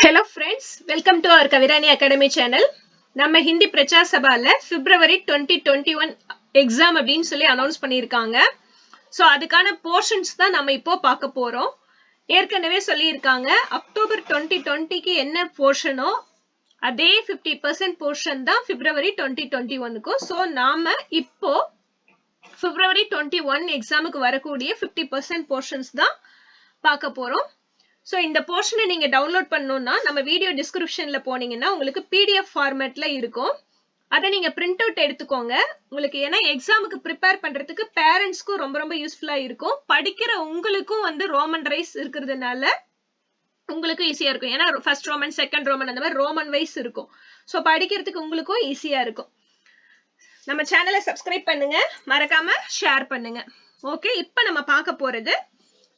Hello friends, welcome to our Kavirani Academy channel. நம்ம ஹிந்தி பிரச்சார சபால February 2021 exam அப்படின்னு சொல்லி அனௌன்ஸ் பண்ணியிருக்காங்க. ஸோ அதுக்கான போர்ஷன்ஸ் தான் நம்ம இப்போ பார்க்க போறோம். ஏற்கனவே சொல்லியிருக்காங்க அக்டோபர் 2020க்கு என்ன போர்ஷனோ அதே 50% போர்ஷன் தான் February 2021க்கும். ஸோ நாம இப்போ February 21 எக்ஸாமுக்கு வரக்கூடிய 50% போர்ஷன்ஸ் தான் பார்க்க போறோம். So இந்த போர்ஷனை நீங்க டவுன்லோட் பண்ணனும்னா நம்ம வீடியோ டிஸ்கிரிப்ஷன்ல போனீங்கன்னா உங்களுக்கு PDF ஃபார்மட்ல இருக்கும். அதை நீங்க பிரிண்ட் அவுட் எடுத்துக்கோங்க. உங்களுக்கு ஏன்னா எக்ஸாமுக்கு ப்ரிப்பேர் பண்றதுக்கு பேரண்ட்ஸ்க்கும் ரொம்ப யூஸ்ஃபுல்லா இருக்கும். படிக்கிற உங்களுக்கும் ரோமன் ரைஸ் இருக்கிறதுனால உங்களுக்கு ஈஸியா இருக்கும். ஏன்னா ஃபர்ஸ்ட் ரோமன், செகண்ட் ரோமன் அந்த மாதிரி ரோமன் வைஸ் இருக்கும். ஸோ படிக்கிறதுக்கு உங்களுக்கும் ஈஸியா இருக்கும். நம்ம சேனலை சப்ஸ்கிரைப் பண்ணுங்க, மறக்காம ஷேர் பண்ணுங்க. ஓகே, இப்போ நம்ம பார்க்க போறது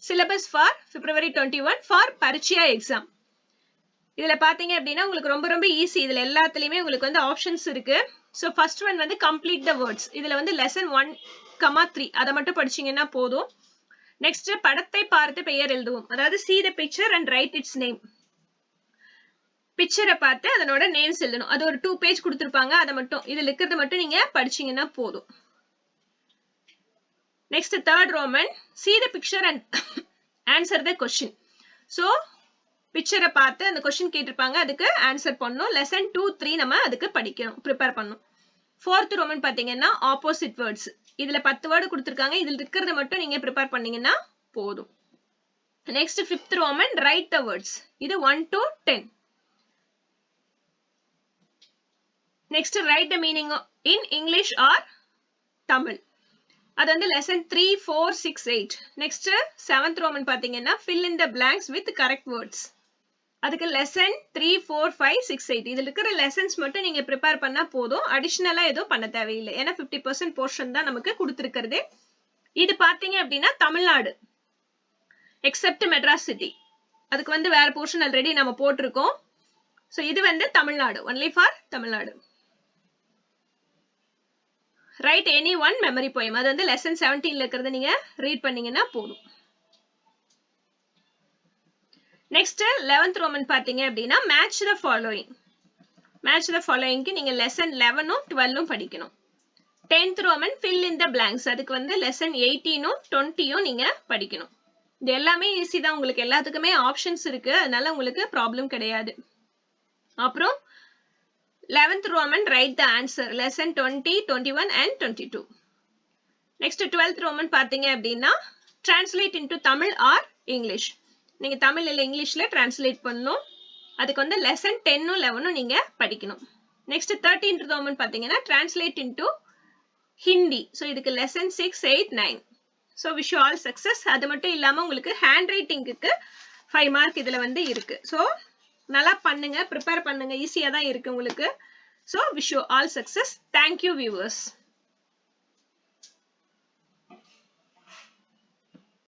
syllabus for February 21 for பரீட்சா எக்ஸாம். இதுல பாத்தீங்க அப்படின்னா உங்களுக்கு ரொம்ப ஈஸி. இதுல எல்லாத்துலயுமே உங்களுக்கு ஆப்ஷன்ஸ் இருக்கு. So first one complete the words. இதுல lesson 1,3 அதை மட்டும் படிச்சீங்கன்னா போதும். நெக்ஸ்ட் படத்தை பார்த்து பெயர் எழுதுவோம். அதாவது see the picture and write its name. பிக்சரை பார்த்து அதனோட நேம்ஸ் எழுதணும். அது ஒரு 2 பேஜ் கொடுத்திருப்பாங்க. அதை மட்டும் இதுல இருக்கிறது மட்டும் நீங்க படிச்சீங்கன்னா போதும். Next, third Roman, see the picture and answer the question. So, picture பார்த்து அந்த question கேட்டிருப்பாங்க, அதுக்கு answer பண்ணணும். Lesson 2, 3 நம்ம அதுக்கு படிக்கணும், prepare பண்ணணும். Fourth Roman பாத்தீங்கன்னா opposite words. இதுல 10 word கொடுத்திருக்காங்க, இதுல இருக்கிறது மட்டும் நீங்க prepare பண்ணீங்கன்னா போதும். Next, fifth Roman, write the words. இது 1 to 10. Next, write the meaning in English or Tamil. அது lesson 3, 4, 6, 8. Next, 7th Roman பாத்தீங்கன்னா fill in the blanks with correct words. அதுக்கு lesson 3, 4, 5, 6, 8. இதுல இருக்கிற lessons மட்டும் நீங்க prepare பண்ணா போதும். அடிஷனலா எதுவும் பண்ண தேவையில்லை. ஏன்னா 50% போர்ஷன் தான் நமக்கு கொடுத்திருக்கிறது. இது பாத்தீங்க அப்படின்னா தமிழ்நாடு except மெட்ராஸ் சிட்டி. அதுக்கு வேற போர்ஷன் ஆல்ரெடி நம்ம போட்டிருக்கோம். ஸோ இது Tamil Nadu, only for Tamil Nadu. Write any one memory poem. அது lesson 17ல இருக்கிறது நீங்க read பண்ணீங்கன்னா போதும். Next, 11th Roman பாத்தீங்க அப்படின்னா match the following. Match the followingக்கு நீங்க lesson 11ம் 12ம் படிக்கணும். 10th Roman fill in the blanks. அதுக்கு lesson 18ம் 20ம் நீங்க படிக்கணும். இது எல்லாமே ஈஸி தான். உங்களுக்கு எல்லாத்துக்குமே ஆப்ஷன்ஸ் இருக்கு. அதனால உங்களுக்கு ப்ராப்ளம் கிடையாது. அப்புறம் 11th Roman write the answer. Lesson 20, 21 and 22. Next, 12th Roman பாத்தீங்க அப்படின்னா translate into Tamil or English. நீங்க தமிழ் இல்ல இங்கிலீஷ்ல translate பண்ணணும். அதுக்கு lesson 10ம் 11ம் நீங்க படிக்கணும். Next, 13th Roman பாத்தீங்கன்னா translate into Hindi. So இதுக்கு lesson 6, 8, 9. So wish you all success. அது மட்டும் இல்லாம உங்களுக்கு handwritingக்கு 5 mark இதுல இருக்கு. So நல்லா பண்ணுங்க, prepare பண்ணுங்க. ஈஸியா தான் இருக்கு உங்களுக்கு. So wish you all success. Thank you viewers.